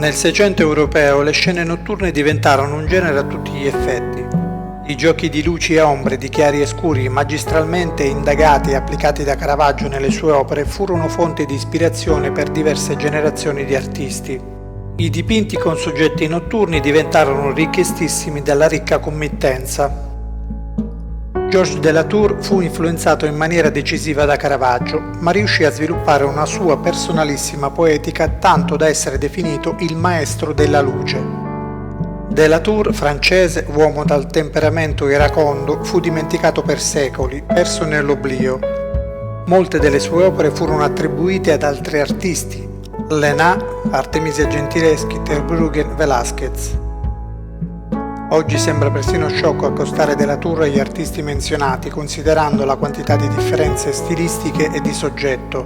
Nel Seicento europeo le scene notturne diventarono un genere a tutti gli effetti. I giochi di luci e ombre, di chiari e scuri, magistralmente indagati e applicati da Caravaggio nelle sue opere, furono fonte di ispirazione per diverse generazioni di artisti. I dipinti con soggetti notturni diventarono richiestissimi dalla ricca committenza. Georges de la Tour fu influenzato in maniera decisiva da Caravaggio, ma riuscì a sviluppare una sua personalissima poetica tanto da essere definito il maestro della luce. De la Tour, francese, uomo dal temperamento iracondo, fu dimenticato per secoli, perso nell'oblio. Molte delle sue opere furono attribuite ad altri artisti: Lénat, Artemisia Gentileschi, Terbruggen, Velázquez. Oggi sembra persino sciocco accostare De la Tour agli artisti menzionati, considerando la quantità di differenze stilistiche e di soggetto.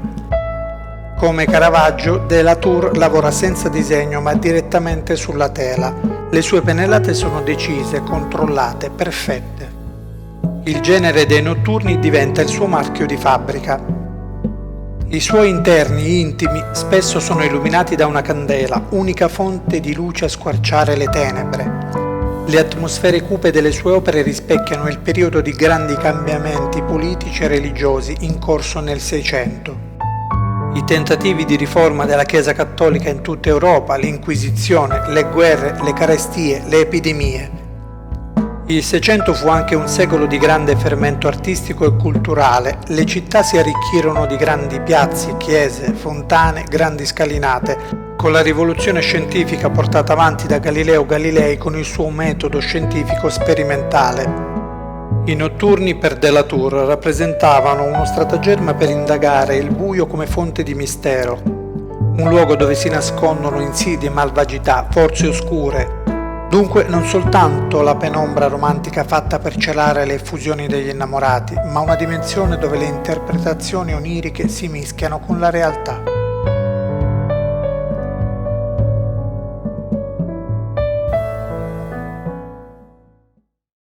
Come Caravaggio, De la Tour lavora senza disegno ma direttamente sulla tela. Le sue pennellate sono decise, controllate, perfette. Il genere dei notturni diventa il suo marchio di fabbrica. I suoi interni intimi spesso sono illuminati da una candela, unica fonte di luce a squarciare le tenebre. Le atmosfere cupe delle sue opere rispecchiano il periodo di grandi cambiamenti politici e religiosi in corso nel Seicento. I tentativi di riforma della Chiesa cattolica in tutta Europa, l'Inquisizione, le guerre, le carestie, le epidemie. Il Seicento fu anche un secolo di grande fermento artistico e culturale. Le città si arricchirono di grandi piazzi, chiese, fontane, grandi scalinate. Con la rivoluzione scientifica portata avanti da Galileo Galilei con il suo metodo scientifico sperimentale. I notturni per De la Tour rappresentavano uno stratagemma per indagare il buio come fonte di mistero, un luogo dove si nascondono insidie e malvagità, forze oscure. Dunque non soltanto la penombra romantica fatta per celare le effusioni degli innamorati, ma una dimensione dove le interpretazioni oniriche si mischiano con la realtà.